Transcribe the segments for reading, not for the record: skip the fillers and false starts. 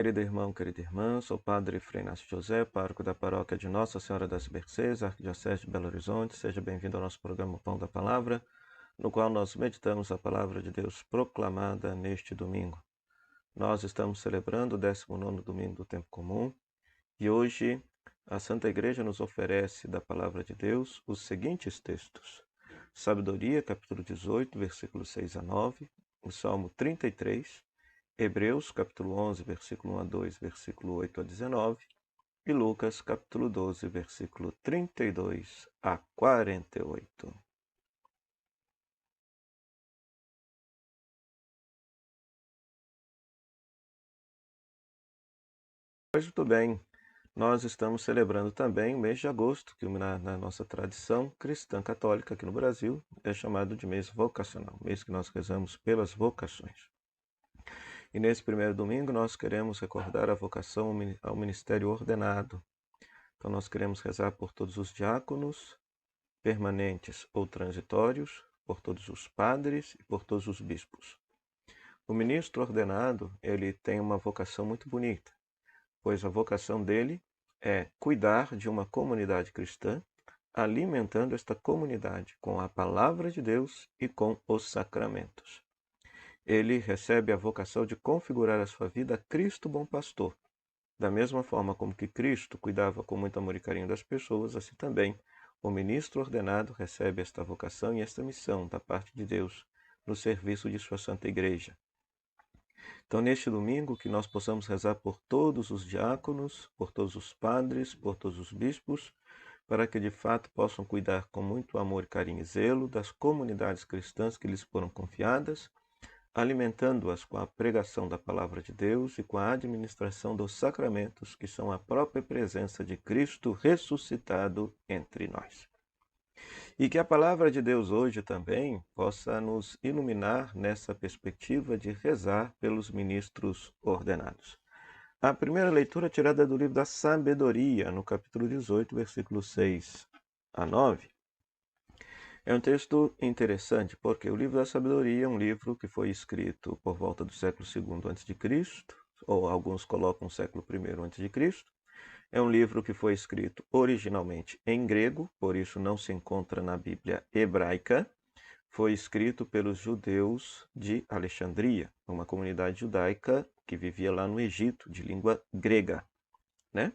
Querido irmão, querida irmã, sou o Padre Frei Inácio José, pároco da paróquia de Nossa Senhora das Mercês, Arquidiocese de Belo Horizonte. Seja bem-vindo ao nosso programa Pão da Palavra, no qual nós meditamos a Palavra de Deus proclamada neste domingo. Nós estamos celebrando o 19º domingo do Tempo Comum e hoje a Santa Igreja nos oferece da Palavra de Deus os seguintes textos: Sabedoria, capítulo 18, versículos 6 a 9, o Salmo 33, Hebreus, capítulo 11, versículo 1 a 2, versículo 8 a 19, e Lucas, capítulo 12, versículo 32 a 48. Pois muito bem, nós estamos celebrando também o mês de agosto, que na nossa tradição cristã católica aqui no Brasil é chamado de mês vocacional, mês que nós rezamos pelas vocações. E nesse primeiro domingo nós queremos recordar a vocação ao ministério ordenado. Então nós queremos rezar por todos os diáconos, permanentes ou transitórios, por todos os padres e por todos os bispos. O ministro ordenado, ele tem uma vocação muito bonita, pois a vocação dele é cuidar de uma comunidade cristã, alimentando esta comunidade com a palavra de Deus e com os sacramentos. Ele recebe a vocação de configurar a sua vida a Cristo bom pastor. Da mesma forma como que Cristo cuidava com muito amor e carinho das pessoas, assim também o ministro ordenado recebe esta vocação e esta missão da parte de Deus no serviço de sua Santa Igreja. Então, neste domingo, que nós possamos rezar por todos os diáconos, por todos os padres, por todos os bispos, para que de fato possam cuidar com muito amor, carinho e zelo das comunidades cristãs que lhes foram confiadas, alimentando-as com a pregação da palavra de Deus e com a administração dos sacramentos, que são a própria presença de Cristo ressuscitado entre nós. E que a palavra de Deus hoje também possa nos iluminar nessa perspectiva de rezar pelos ministros ordenados. A primeira leitura é tirada do livro da Sabedoria, no capítulo 18, versículos 6 a 9. É um texto interessante, porque o livro da Sabedoria é um livro que foi escrito por volta do século II a.C., ou alguns colocam o século I a.C., é um livro que foi escrito originalmente em grego, por isso não se encontra na Bíblia hebraica. Foi escrito pelos judeus de Alexandria, uma comunidade judaica que vivia lá no Egito, de língua grega, né?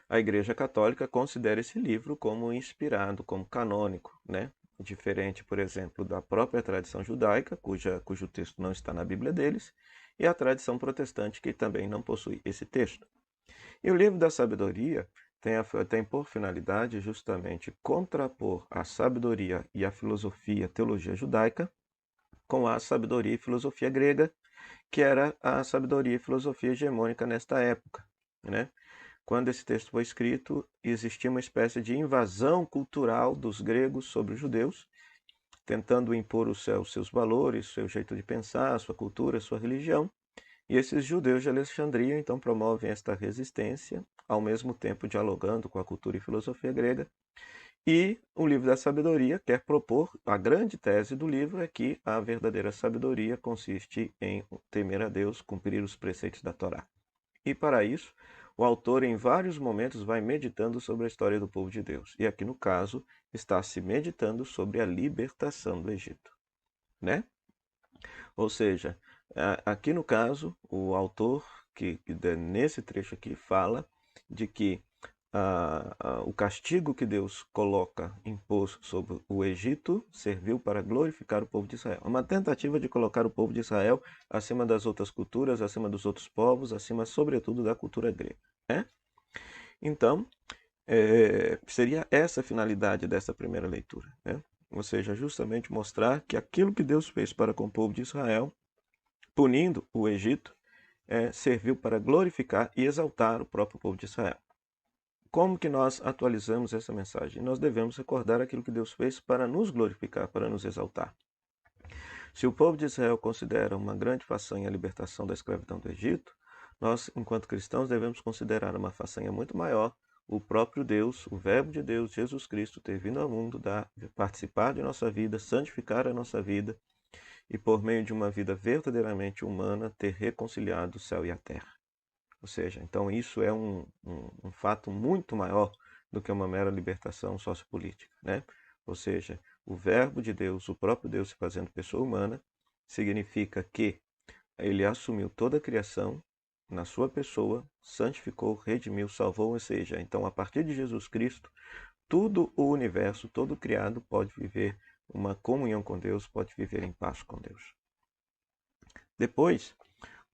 A Igreja Católica considera esse livro como inspirado, como canônico, né? Diferente, por exemplo, da própria tradição judaica, cujo texto não está na Bíblia deles, e a tradição protestante, que também não possui esse texto. E o livro da sabedoria tem por finalidade justamente contrapor a sabedoria e a filosofia, teologia judaica, com a sabedoria e filosofia grega, que era a sabedoria e filosofia hegemônica nesta época, né? Quando esse texto foi escrito, existia uma espécie de invasão cultural dos gregos sobre os judeus, tentando impor os seus valores, seu jeito de pensar, sua cultura, sua religião. E esses judeus de Alexandria então promovem esta resistência, ao mesmo tempo dialogando com a cultura e filosofia grega. E o livro da sabedoria quer propor, a grande tese do livro é que a verdadeira sabedoria consiste em temer a Deus, cumprir os preceitos da Torá. E para isso, o autor em vários momentos vai meditando sobre a história do povo de Deus. E aqui no caso, está se meditando sobre a libertação do Egito, né? Ou seja, aqui no caso, o autor, nesse trecho aqui, fala de que o castigo que Deus impôs sobre o Egito, serviu para glorificar o povo de Israel. É uma tentativa de colocar o povo de Israel acima das outras culturas, acima dos outros povos, acima, sobretudo, da cultura grega, né? Então, seria essa a finalidade dessa primeira leitura, né? Ou seja, justamente mostrar que aquilo que Deus fez para com o povo de Israel, punindo o Egito, serviu para glorificar e exaltar o próprio povo de Israel. Como que nós atualizamos essa mensagem? Nós devemos recordar aquilo que Deus fez para nos glorificar, para nos exaltar. Se o povo de Israel considera uma grande façanha a libertação da escravidão do Egito, nós, enquanto cristãos, devemos considerar uma façanha muito maior o próprio Deus, o Verbo de Deus, Jesus Cristo, ter vindo ao mundo, participar de nossa vida, santificar a nossa vida e, por meio de uma vida verdadeiramente humana, ter reconciliado o céu e a terra. Ou seja, então isso é um fato muito maior do que uma mera libertação sociopolítica, né? Ou seja, o verbo de Deus, o próprio Deus se fazendo pessoa humana, significa que ele assumiu toda a criação na sua pessoa, santificou, redimiu, salvou, ou seja, então a partir de Jesus Cristo, tudo o universo, todo o criado pode viver uma comunhão com Deus, pode viver em paz com Deus. Depois,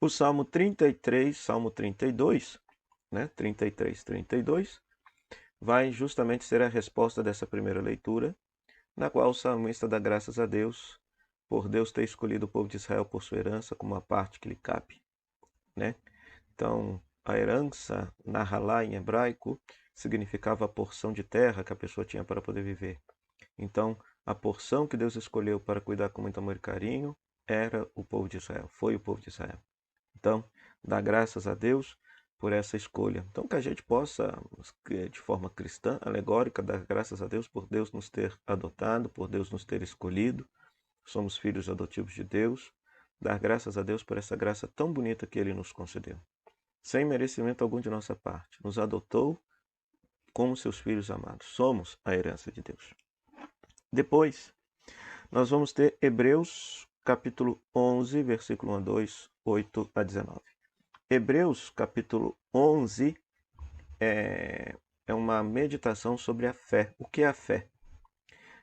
o Salmo 33, Salmo 32, né, 33, 32, vai justamente ser a resposta dessa primeira leitura, na qual o salmista dá graças a Deus por Deus ter escolhido o povo de Israel por sua herança como a parte que lhe cabe, né? Então, a herança, Nahalá em hebraico, significava a porção de terra que a pessoa tinha para poder viver. Então, a porção que Deus escolheu para cuidar com muito amor e carinho era o povo de Israel, foi o povo de Israel. Então, dá graças a Deus por essa escolha. Então, que a gente possa, de forma cristã, alegórica, dar graças a Deus por Deus nos ter adotado, por Deus nos ter escolhido. Somos filhos adotivos de Deus. Dar graças a Deus por essa graça tão bonita que Ele nos concedeu. Sem merecimento algum de nossa parte. Nos adotou como seus filhos amados. Somos a herança de Deus. Depois, nós vamos ter Hebreus capítulo 11, versículo 1 a 2, 8 a 19. Hebreus capítulo 11 é uma meditação sobre a fé. O que é a fé?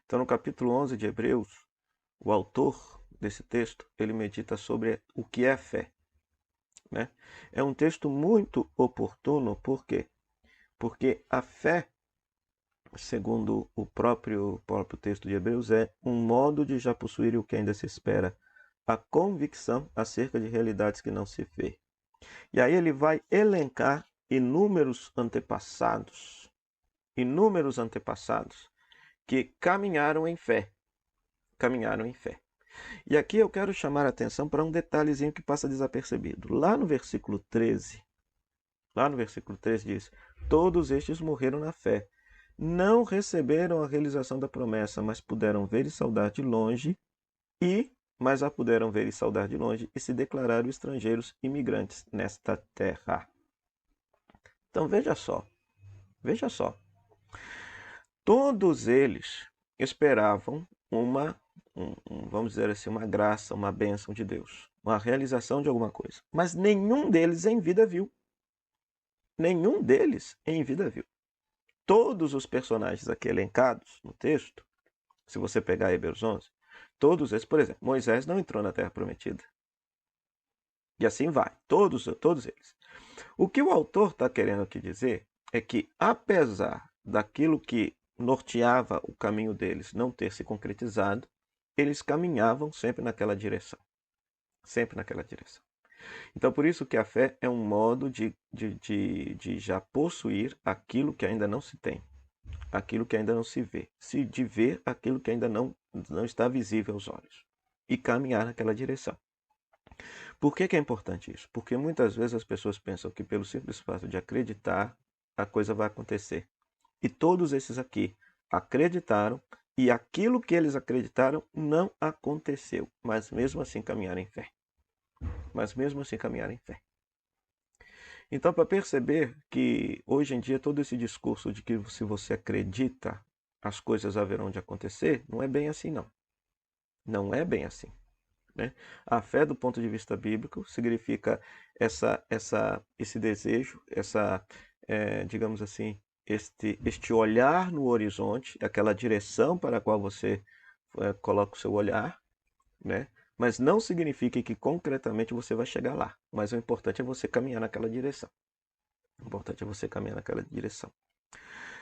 Então, no capítulo 11 de Hebreus, o autor desse texto, ele medita sobre o que é a fé, né? É um texto muito oportuno, por quê? Porque a fé, segundo o próprio texto de Hebreus, é um modo de já possuir o que ainda se espera, a convicção acerca de realidades que não se vê. E aí ele vai elencar inúmeros antepassados que caminharam em fé. E aqui eu quero chamar a atenção para um detalhezinho que passa desapercebido. Lá no versículo 13 diz: todos estes morreram na fé. Não receberam a realização da promessa, mas puderam ver e saudar de longe, mas a puderam ver e saudar de longe, e se declararam estrangeiros imigrantes nesta terra. Então veja só. Todos eles esperavam vamos dizer assim, uma graça, uma bênção de Deus, uma realização de alguma coisa. Mas nenhum deles em vida viu. Todos os personagens aqui elencados no texto, se você pegar Hebreus 11, todos eles, por exemplo, Moisés não entrou na Terra Prometida. E assim vai, todos eles. O que o autor está querendo aqui dizer é que, apesar daquilo que norteava o caminho deles não ter se concretizado, eles caminhavam sempre naquela direção. Então, por isso que a fé é um modo de já possuir aquilo que ainda não se tem, aquilo que ainda não se vê, de ver aquilo que ainda não está visível aos olhos e caminhar naquela direção. Por que é importante isso? Porque muitas vezes as pessoas pensam que pelo simples fato de acreditar, a coisa vai acontecer. E todos esses aqui acreditaram e aquilo que eles acreditaram não aconteceu, mas mesmo assim caminharam em fé. Então, para perceber que hoje em dia todo esse discurso de que se você acredita, as coisas haverão de acontecer, não é bem assim não. Não é bem assim. Né? A fé, do ponto de vista bíblico, significa esse desejo, digamos assim, este olhar no horizonte, aquela direção para a qual você coloca o seu olhar, né? Mas não significa que concretamente você vai chegar lá. Mas o importante é você caminhar naquela direção.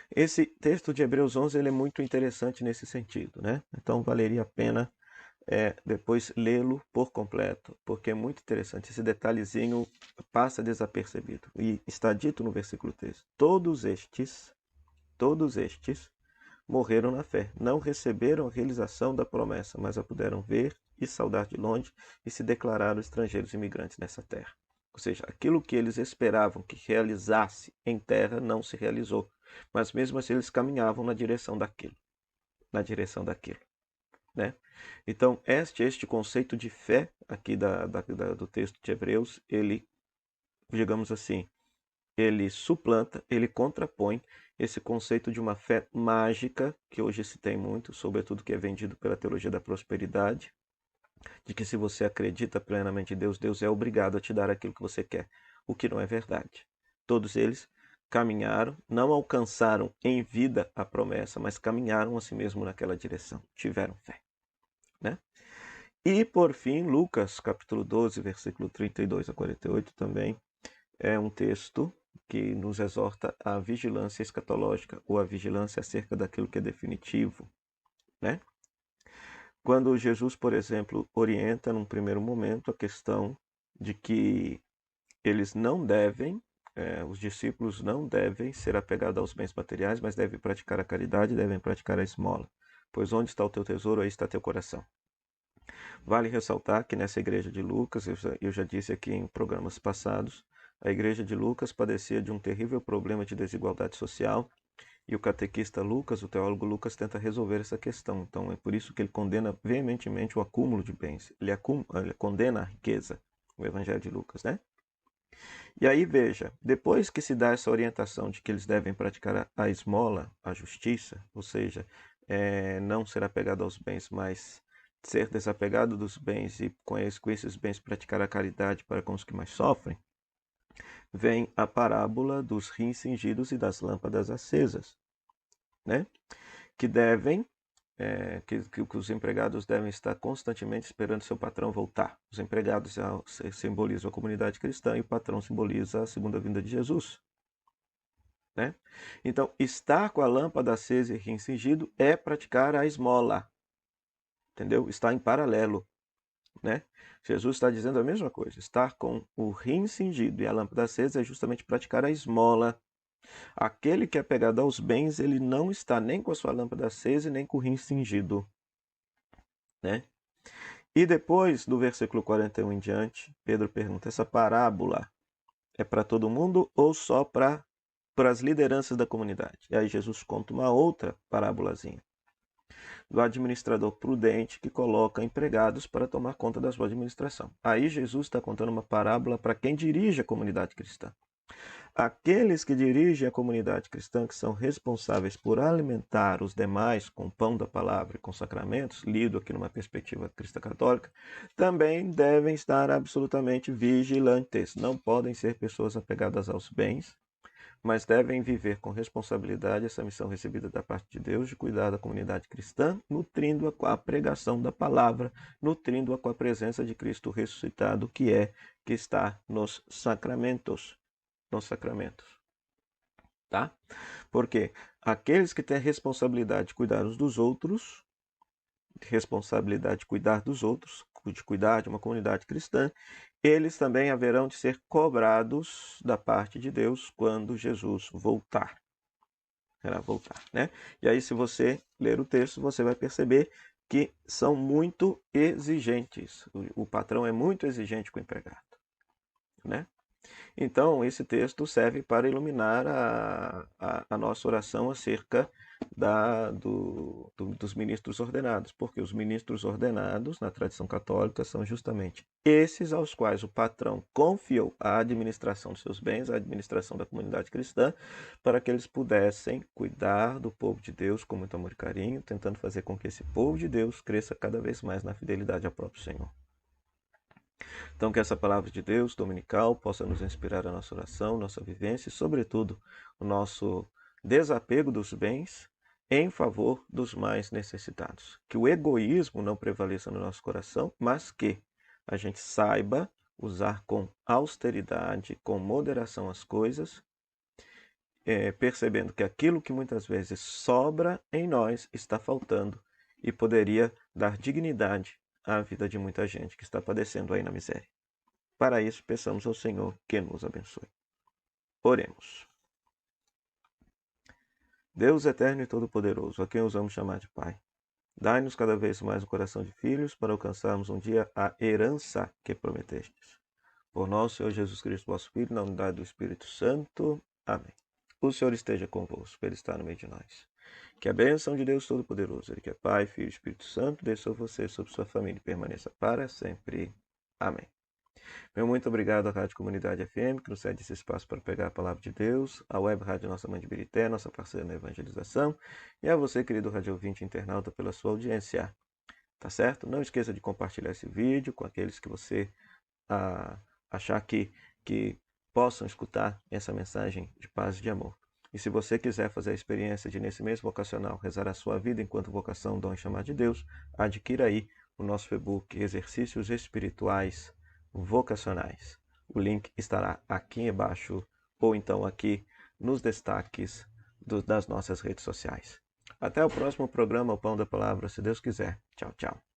Esse texto de Hebreus 11 ele é muito interessante nesse sentido, né? Então valeria a pena depois lê-lo por completo, porque é muito interessante. Esse detalhezinho passa desapercebido. E está dito no versículo 3: todos estes morreram na fé, não receberam a realização da promessa, mas a puderam ver e saudar de longe e se declararam estrangeiros imigrantes nessa terra. Ou seja, aquilo que eles esperavam que realizasse em terra não se realizou, mas mesmo assim eles caminhavam na direção daquilo. Né? Então, este conceito de fé aqui do texto de Hebreus, ele, digamos assim, ele suplanta, ele contrapõe esse conceito de uma fé mágica, que hoje se tem muito, sobretudo que é vendido pela teologia da prosperidade, de que se você acredita plenamente em Deus, Deus é obrigado a te dar aquilo que você quer, o que não é verdade. Todos eles caminharam, não alcançaram em vida a promessa, mas caminharam a si mesmo naquela direção, tiveram fé, né? E por fim, Lucas, capítulo 12, versículo 32 a 48 também é um texto que nos exorta à vigilância escatológica, ou à vigilância acerca daquilo que é definitivo, né? Quando Jesus, por exemplo, orienta num primeiro momento a questão de que eles não devem, os discípulos não devem ser apegados aos bens materiais, mas devem praticar a caridade, devem praticar a esmola. Pois onde está o teu tesouro, aí está teu coração. Vale ressaltar que nessa igreja de Lucas, eu já disse aqui em programas passados, a igreja de Lucas padecia de um terrível problema de desigualdade social, e o catequista Lucas, o teólogo Lucas, tenta resolver essa questão. Então é por isso que ele condena veementemente o acúmulo de bens. Ele condena a riqueza, o Evangelho de Lucas, né? E aí veja, depois que se dá essa orientação de que eles devem praticar a esmola, a justiça, ou seja, não ser apegado aos bens, mas ser desapegado dos bens e com esses bens praticar a caridade para com os que mais sofrem, vem a parábola dos rins cingidos e das lâmpadas acesas, né? Que devem, que os empregados devem estar constantemente esperando seu patrão voltar. Os empregados simbolizam a comunidade cristã e o patrão simboliza a segunda vinda de Jesus, né? Então, estar com a lâmpada acesa e rim cingido é praticar a esmola, entendeu? Está em paralelo, né? Jesus está dizendo a mesma coisa. Estar com o rim cingido e a lâmpada acesa é justamente praticar a esmola. Aquele que é apegado aos bens, ele não está nem com a sua lâmpada acesa e nem com o rim cingido, né? E depois, do versículo 41 em diante, Pedro pergunta, essa parábola é para todo mundo ou só para as lideranças da comunidade? E aí Jesus conta uma outra parábolazinha do administrador prudente que coloca empregados para tomar conta da sua administração. Aí Jesus está contando uma parábola para quem dirige a comunidade cristã. Aqueles que dirigem a comunidade cristã, que são responsáveis por alimentar os demais com o pão da palavra e com sacramentos, lido aqui numa perspectiva cristã católica, também devem estar absolutamente vigilantes. Não podem ser pessoas apegadas aos bens, mas devem viver com responsabilidade essa missão recebida da parte de Deus de cuidar da comunidade cristã, nutrindo-a com a pregação da palavra, nutrindo-a com a presença de Cristo ressuscitado, que está nos sacramentos. Tá? Porque aqueles que têm a responsabilidade de cuidar uns dos outros, de cuidar de uma comunidade cristã, eles também haverão de ser cobrados da parte de Deus quando Jesus voltar. Né? E aí, se você ler o texto, você vai perceber que são muito exigentes. O patrão é muito exigente com o empregado, né? Então, esse texto serve para iluminar a nossa oração acerca dos ministros ordenados, porque os ministros ordenados, na tradição católica, são justamente esses aos quais o patrão confiou a administração dos seus bens, a administração da comunidade cristã, para que eles pudessem cuidar do povo de Deus com muito amor e carinho, tentando fazer com que esse povo de Deus cresça cada vez mais na fidelidade ao próprio Senhor. Então, que essa palavra de Deus dominical possa nos inspirar a nossa oração, nossa vivência e, sobretudo, o nosso desapego dos bens em favor dos mais necessitados. Que o egoísmo não prevaleça no nosso coração, mas que a gente saiba usar com austeridade, com moderação as coisas, percebendo que aquilo que muitas vezes sobra em nós está faltando e poderia dar dignidade à vida de muita gente que está padecendo aí na miséria. Para isso, peçamos ao Senhor que nos abençoe. Oremos. Deus eterno e todo-poderoso, a quem ousamos chamar de Pai, dai-nos cada vez mais um coração de filhos para alcançarmos um dia a herança que prometestes. Por nosso Senhor Jesus Cristo, vosso Filho, na unidade do Espírito Santo. Amém. O Senhor esteja convosco, Ele está no meio de nós. Que a bênção de Deus Todo-Poderoso, Ele que é Pai, Filho e Espírito Santo, desça sobre você, sobre sua família e permaneça para sempre. Amém. Meu muito obrigado à Rádio Comunidade FM, que nos cede esse espaço para pegar a palavra de Deus, à Web Rádio Nossa Mãe de Birité, nossa parceira na evangelização, e a você, querido rádio ouvinte internauta, pela sua audiência. Tá certo? Não esqueça de compartilhar esse vídeo com aqueles que você achar que possam escutar essa mensagem de paz e de amor. E se você quiser fazer a experiência de, nesse mês vocacional, rezar a sua vida enquanto vocação, dom e chamado de Deus, adquira aí o nosso e-book Exercícios Espirituais Vocacionais. O link estará aqui embaixo ou então aqui nos destaques das nossas redes sociais. Até o próximo programa, O Pão da Palavra, se Deus quiser. Tchau, tchau.